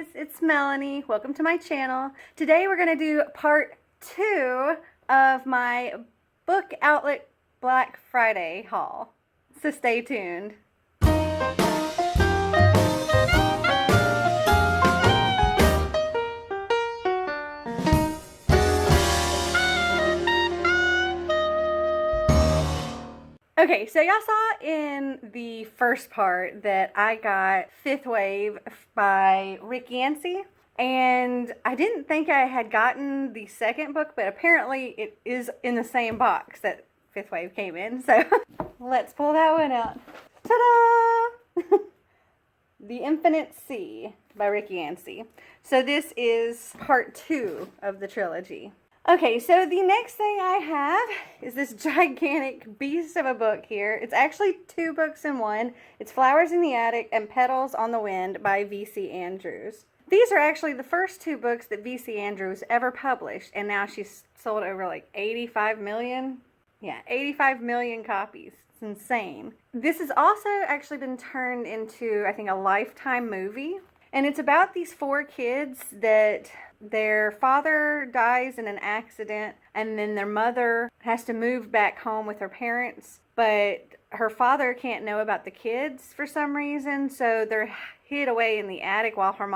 guys, it's Melanie. Welcome to my channel. Today we're going to do part 2 of my book outlet Black Friday haul. So stay tuned. Okay, so y'all saw in the first part that I got Fifth Wave by Rick Yancey, and I didn't think I had gotten the second book, but apparently it is in the same box that Fifth Wave came in, so let's pull that one out. Ta-da! The Infinite Sea by Rick Yancey. So this is part 2 of the trilogy. Okay, so the next thing I have is this gigantic beast of a book here. It's actually 2 books in one. It's Flowers in the Attic and Petals on the Wind by V.C. Andrews. These are actually the first 2 books that V.C. Andrews ever published, and now she's sold over like 85 million. Yeah, 85 million copies. It's insane. This has also actually been turned into, I think, a Lifetime movie. And it's about these 4 kids that their father dies in an accident, and then their mother has to move back home with her parents, but her father can't know about the kids for some reason, so they're hid away in the attic while their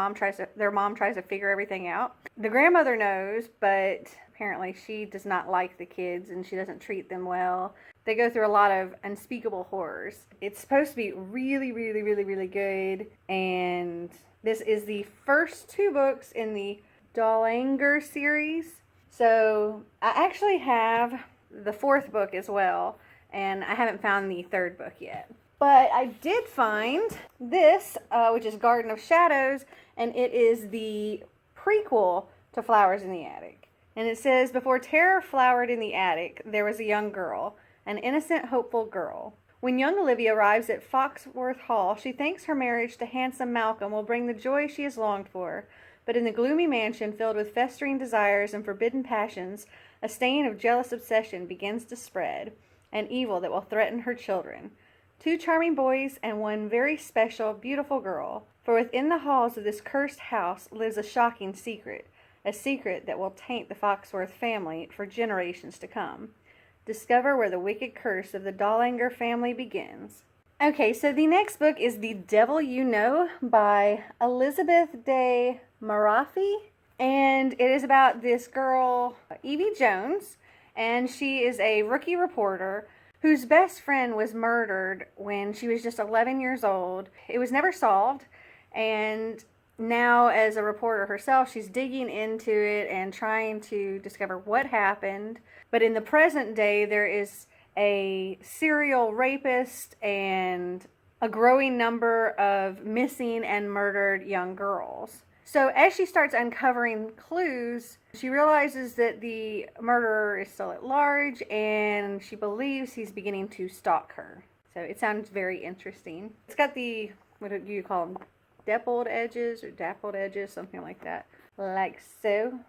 mom tries to figure everything out. The grandmother knows, but apparently she does not like the kids and she doesn't treat them well. They go through a lot of unspeakable horrors. It's supposed to be really, really, really, really good, and this is the first 2 books in the Dahlanger series. So I actually have the 4th book as well, and I haven't found the 3rd book yet. But I did find this, which is Garden of Shadows, and it is the prequel to Flowers in the Attic. And it says, before terror flowered in the attic, there was a young girl, an innocent, hopeful girl. When young Olivia arrives at Foxworth Hall, she thinks her marriage to handsome Malcolm will bring the joy she has longed for. But in the gloomy mansion filled with festering desires and forbidden passions, a stain of jealous obsession begins to spread, an evil that will threaten her children. 2 charming boys and 1 very special, beautiful girl. For within the halls of this cursed house lives a shocking secret, a secret that will taint the Foxworth family for generations to come. Discover where the wicked curse of the Dahlanger family begins. Okay, so the next book is The Devil You Know by Elizabeth de Marafi, and it is about this girl, Evie Jones, and she is a rookie reporter whose best friend was murdered when she was just 11 years old. It was never solved, and now as a reporter herself, she's digging into it and trying to discover what happened. But in the present day, there is a serial rapist and a growing number of missing and murdered young girls. So as she starts uncovering clues, she realizes that the murderer is still at large, and she believes he's beginning to stalk her. So it sounds very interesting. It's got the, what do you call them, dappled edges, something like that. Like so.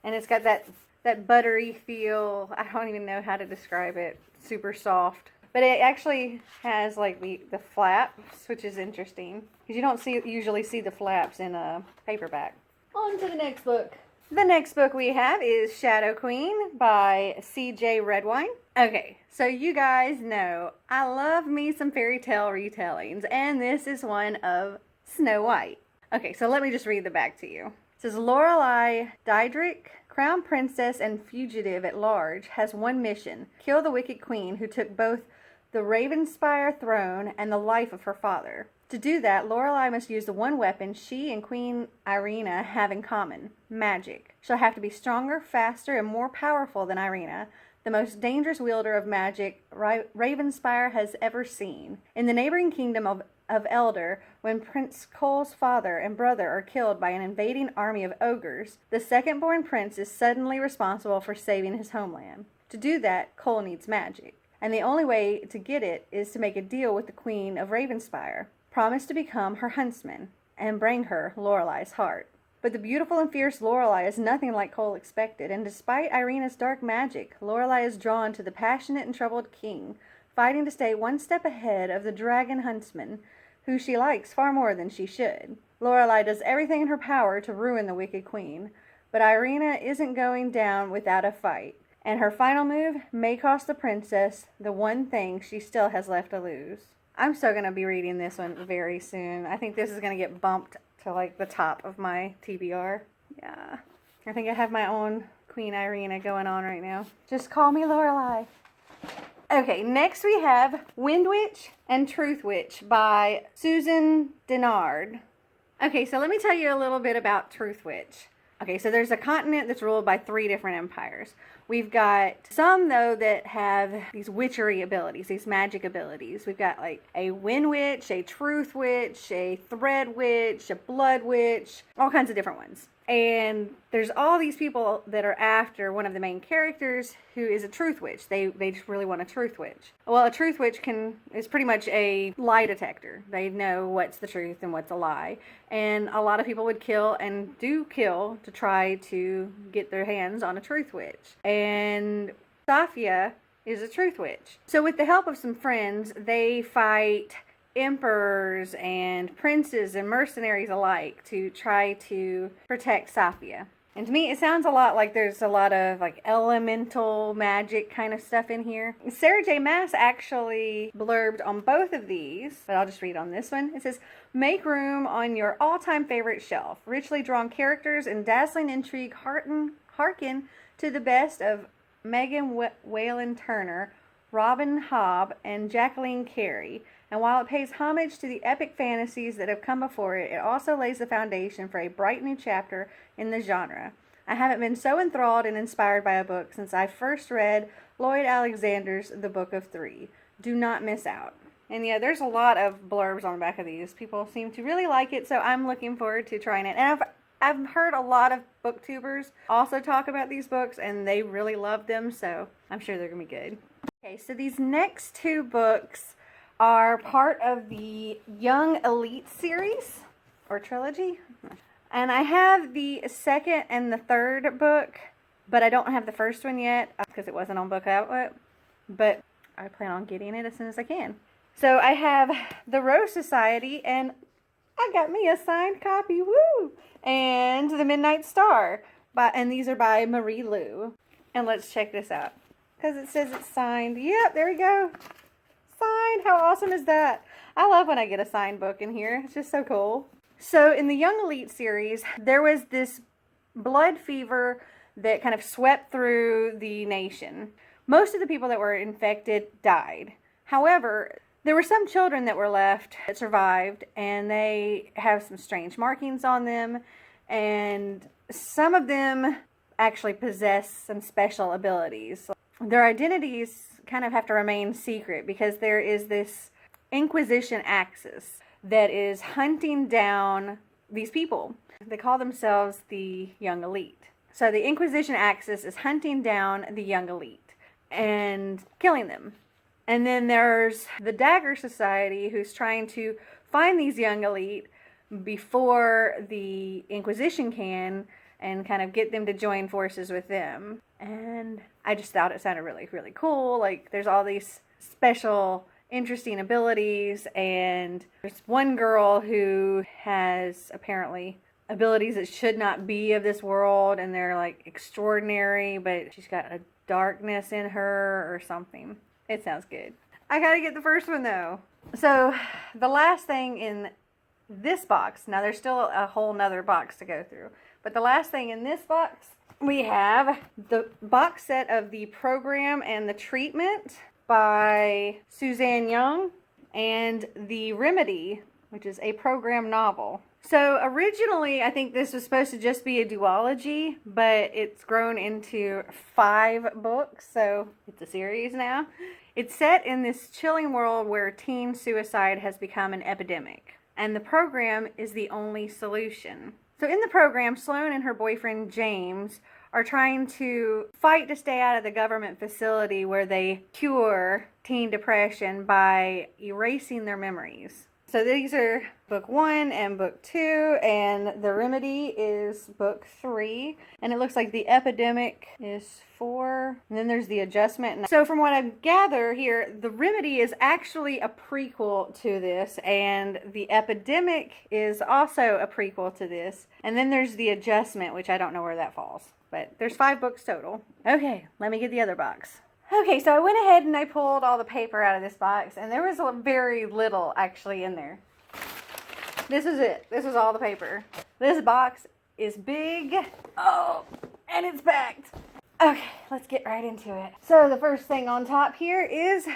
And it's got that buttery feel. I don't even know how to describe it. Super soft. But it actually has like the flaps, which is interesting, because you don't usually see the flaps in a paperback. On to the next book. The next book we have is Shadow Queen by C.J. Redwine. Okay, so you guys know I love me some fairy tale retellings, and this is one of Snow White. Okay, so let me just read the back to you. It says, Lorelei Diedrich, Crown Princess and fugitive at large, has one mission: kill the wicked queen who took both the Ravenspire throne and the life of her father. To do that, Lorelei must use the one weapon she and Queen Irina have in common: magic. She'll have to be stronger, faster, and more powerful than Irina, the most dangerous wielder of magic Ravenspire has ever seen. In the neighboring kingdom of Elder, when Prince Cole's father and brother are killed by an invading army of ogres, the second-born prince is suddenly responsible for saving his homeland. To do that, Cole needs magic, and the only way to get it is to make a deal with the Queen of Ravenspire, promise to become her huntsman, and bring her Lorelei's heart. But the beautiful and fierce Lorelei is nothing like Cole expected, and despite Irina's dark magic, Lorelei is drawn to the passionate and troubled king, fighting to stay one step ahead of the dragon huntsman, who she likes far more than she should. Lorelai does everything in her power to ruin the Wicked Queen, but Irina isn't going down without a fight, and her final move may cost the princess the one thing she still has left to lose. I'm still going to be reading this one very soon. I think this is going to get bumped to like the top of my TBR. Yeah. I think I have my own Queen Irina going on right now. Just call me Lorelai. Okay, next we have Wind Witch and Truth Witch by Susan Dennard. Okay, so let me tell you a little bit about Truth Witch. Okay, so there's a continent that's ruled by 3 different empires. We've got some, though, that have these witchery abilities, these magic abilities. We've got like a Wind Witch, a Truth Witch, a Thread Witch, a Blood Witch, all kinds of different ones. And there's all these people that are after one of the main characters who is a Truth Witch. They just really want a Truth Witch. Well, a Truth Witch is pretty much a lie detector. They know what's the truth and what's a lie. And a lot of people would kill and do kill to try to get their hands on a Truth Witch. And Safia is a Truth Witch. So with the help of some friends, they fight emperors and princes and mercenaries alike to try to protect Safia. And to me, it sounds a lot like there's a lot of like elemental magic kind of stuff in here. Sarah J. Maas actually blurbed on both of these, but I'll just read on this one. It says, make room on your all-time favorite shelf. Richly drawn characters and dazzling intrigue hearken to the best of Megan Whalen Turner, Robin Hobb, and Jacqueline Carey. And while it pays homage to the epic fantasies that have come before it, it also lays the foundation for a bright new chapter in the genre. I haven't been so enthralled and inspired by a book since I first read Lloyd Alexander's The Book of Three. Do not miss out. And yeah, there's a lot of blurbs on the back of these. People seem to really like it, so I'm looking forward to trying it. And I've heard a lot of booktubers also talk about these books, and they really love them, so I'm sure they're going to be good. Okay, so these next 2 books are part of the Young Elite series, or trilogy. And I have the 2nd and the 3rd book, but I don't have the 1st one yet, because it wasn't on Book Outlet. But I plan on getting it as soon as I can. So I have The Rose Society, and I got me a signed copy, woo! And The Midnight Star, and these are by Marie Lu. And let's check this out, because it says it's signed. Yep, there we go. Signed. How awesome is that? I love when I get a signed book in here. It's just so cool. So in the Young Elite series, there was this blood fever that kind of swept through the nation. Most of the people that were infected died. However, there were some children that were left that survived, and they have some strange markings on them, and some of them actually possess some special abilities. Their identities kind of have to remain secret because there is this Inquisition axis that is hunting down these people. They call themselves the Young Elite. So the Inquisition axis is hunting down the Young Elite and killing them. And then there's the Dagger Society, who's trying to find these Young Elite before the Inquisition can, and kind of get them to join forces with them. And I just thought it sounded really, really cool. Like, there's all these special, interesting abilities, and there's one girl who has apparently abilities that should not be of this world, and they're like extraordinary, but she's got a darkness in her or something. It sounds good. I gotta get the first one though. So the last thing in this box, now there's still a whole nother box to go through, but the last thing in this box, we have the box set of The Program and the Treatment by Suzanne Young, and The Remedy, which is a program novel. So originally, I think this was supposed to just be a duology, but it's grown into 5 books, so it's a series now. It's set in this chilling world where teen suicide has become an epidemic, and the program is the only solution. So in the program, Sloane and her boyfriend James are trying to fight to stay out of the government facility where they cure teen depression by erasing their memories. So these are book 1 and book 2, and the remedy is book 3. And it looks like the epidemic is 4, and then there's the adjustment. So from what I gather here, the remedy is actually a prequel to this, and the epidemic is also a prequel to this. And then there's the adjustment, which I don't know where that falls. But there's 5 books total. Okay, let me get the other box. Okay, so I went ahead and I pulled all the paper out of this box, and there was very little actually in there. This is it. This was all the paper. This box is big. Oh, and it's packed. Okay, let's get right into it. So the first thing on top here is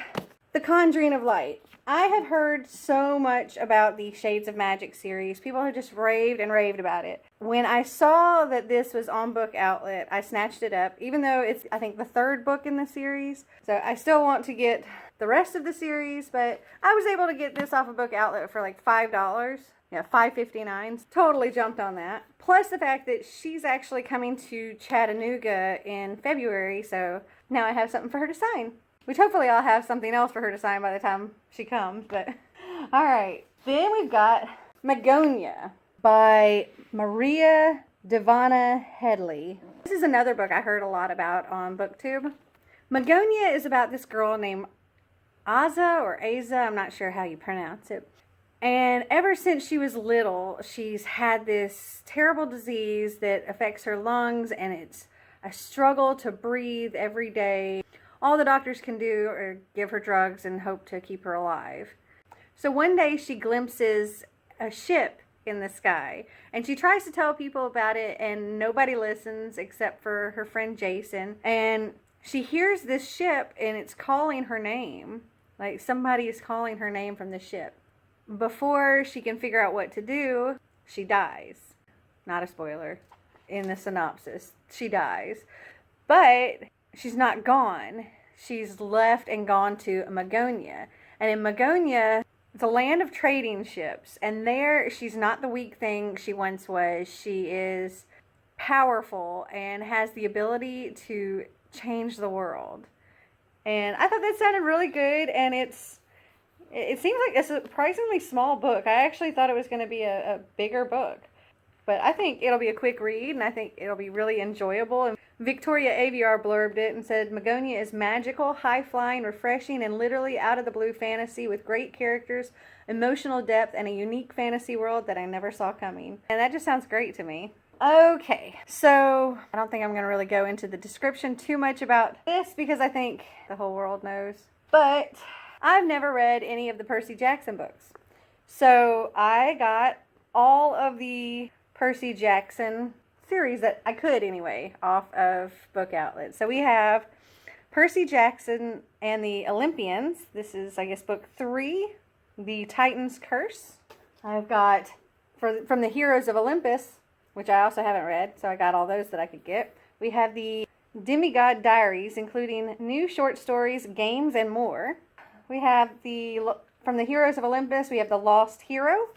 The Conjuring of Light. I have heard so much about the Shades of Magic series. People have just raved and raved about it. When I saw that this was on Book Outlet, I snatched it up, even though it's, I think, the 3rd book in the series. So I still want to get the rest of the series, but I was able to get this off of Book Outlet for like $5. Yeah, $5.59. Totally jumped on that. Plus the fact that she's actually coming to Chattanooga in February, so now I have something for her to sign. Which hopefully I'll have something else for her to sign by the time she comes, but alright. Then we've got Magonia by Maria Devana Headley. This is another book I heard a lot about on BookTube. Magonia is about this girl named Aza or Aza, I'm not sure how you pronounce it. And ever since she was little, she's had this terrible disease that affects her lungs, and it's a struggle to breathe every day. All the doctors can do are give her drugs and hope to keep her alive. So one day she glimpses a ship in the sky, and she tries to tell people about it, and nobody listens except for her friend Jason. And she hears this ship, and it's calling her name. Like somebody is calling her name from the ship. Before she can figure out what to do, she dies. Not a spoiler in the synopsis. She dies. But she's not gone. She's left and gone to Magonia. And in Magonia, it's a land of trading ships. And there, she's not the weak thing she once was. She is powerful and has the ability to change the world. And I thought that sounded really good. And it seems like a surprisingly small book. I actually thought it was going to be a bigger book. But I think it'll be a quick read, and I think it'll be really enjoyable. And Victoria Aviar blurbed it and said, Magonia is magical, high-flying, refreshing, and literally out-of-the-blue fantasy with great characters, emotional depth, and a unique fantasy world that I never saw coming. And that just sounds great to me. Okay, so I don't think I'm going to really go into the description too much about this because I think the whole world knows. But I've never read any of the Percy Jackson books. So I got all of the Percy Jackson series that I could anyway off of Book Outlet. So we have Percy Jackson and the Olympians. This is, I guess, book 3, The Titan's Curse. I've got from the Heroes of Olympus, which I also haven't read, so I got all those that I could get. We have the Demigod Diaries, including new short stories, games, and more. We have from the Heroes of Olympus, we have The Lost Hero.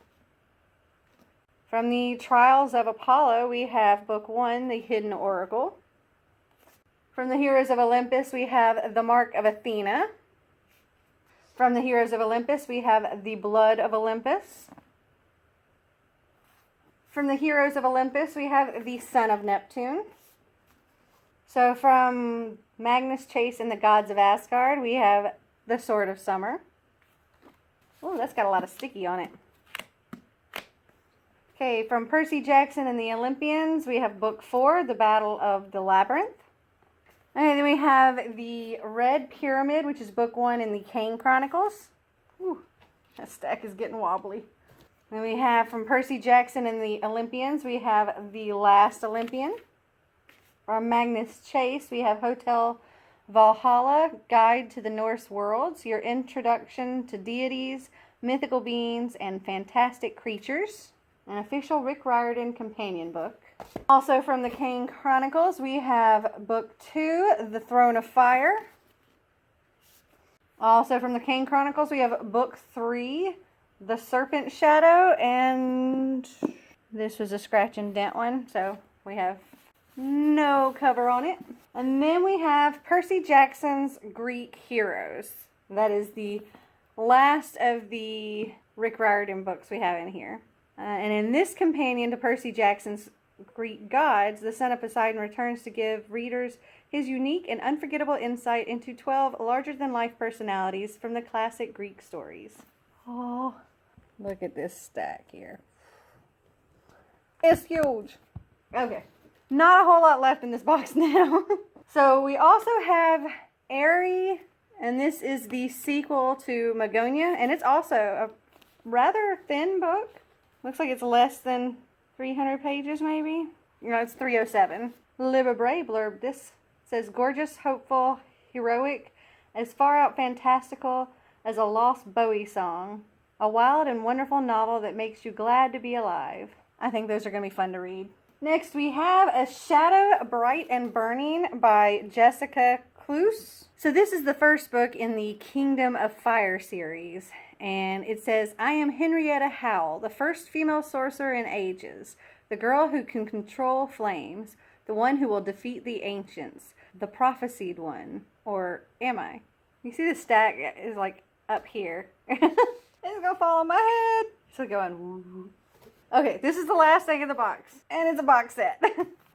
From the Trials of Apollo, we have book 1, The Hidden Oracle. From the Heroes of Olympus, we have The Mark of Athena. From the Heroes of Olympus, we have The Blood of Olympus. From the Heroes of Olympus, we have The Son of Neptune. So from Magnus Chase and the Gods of Asgard, we have The Sword of Summer. Oh, that's got a lot of sticky on it. Okay, from Percy Jackson and the Olympians, we have book 4, The Battle of the Labyrinth. And then we have the Red Pyramid, which is book 1 in the Kane Chronicles. Ooh, that stack is getting wobbly. Then we have from Percy Jackson and the Olympians, we have The Last Olympian. From Magnus Chase, we have Hotel Valhalla, Guide to the Norse Worlds, your introduction to deities, mythical beings, and fantastic creatures. An official Rick Riordan companion book. Also from the Kane Chronicles, we have book 2, The Throne of Fire. Also from the Kane Chronicles, we have book 3, The Serpent Shadow, and this was a scratch and dent one, so we have no cover on it. And then we have Percy Jackson's Greek Heroes. That is the last of the Rick Riordan books we have in here. And in this companion to Percy Jackson's Greek Gods, the son of Poseidon returns to give readers his unique and unforgettable insight into 12 larger-than-life personalities from the classic Greek stories. Oh, look at this stack here. It's huge. Okay, not a whole lot left in this box now. So we also have Airy, and this is the sequel to Magonia, and it's also a rather thin book. Looks like it's less than 300 pages, maybe. You know, it's 307. Libre blurb this. Says, gorgeous, hopeful, heroic, as far out fantastical as a lost Bowie song. A wild and wonderful novel that makes you glad to be alive. I think those are going to be fun to read. Next, we have A Shadow Bright and Burning by Jessica Cluse. So this is the first book in the Kingdom of Fire series. And it says, I am Henrietta Howell, the first female sorcerer in ages. The girl who can control flames. The one who will defeat the ancients. The prophesied one. Or am I? You see the stack is like up here. It's going to fall on my head. It's like going woo. Okay, this is the last thing in the box. And it's a box set.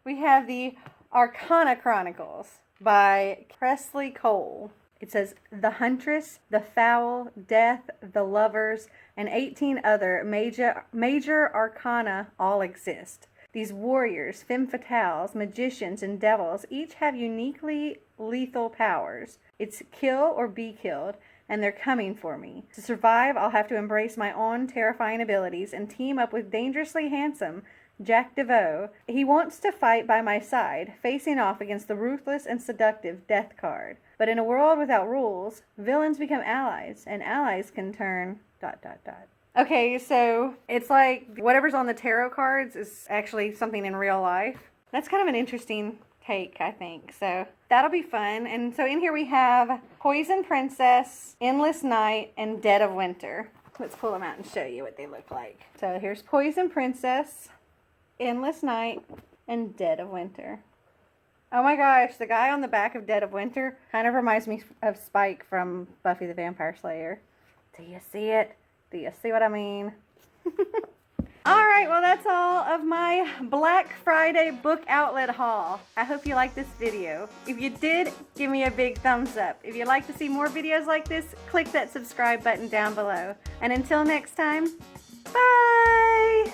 We have the Arcana Chronicles by Presley Cole. It says, The Huntress, The Foul, Death, The Lovers, and 18 other major arcana all exist. These warriors, femme fatales, magicians, and devils each have uniquely lethal powers. It's kill or be killed, and they're coming for me. To survive, I'll have to embrace my own terrifying abilities and team up with dangerously handsome Jack DeVoe. He wants to fight by my side, facing off against the ruthless and seductive Death Card. But in a world without rules, villains become allies, and allies can turn ... Okay, so it's like whatever's on the tarot cards is actually something in real life. That's kind of an interesting take, I think. So that'll be fun. And so in here we have Poison Princess, Endless Night, and Dead of Winter. Let's pull them out and show you what they look like. So here's Poison Princess, Endless Night, and Dead of Winter. Oh my gosh, the guy on the back of Dead of Winter kind of reminds me of Spike from Buffy the Vampire Slayer. Do you see it? Do you see what I mean? Alright, well that's all of my Black Friday book outlet haul. I hope you liked this video. If you did, give me a big thumbs up. If you'd like to see more videos like this, click that subscribe button down below. And until next time, bye!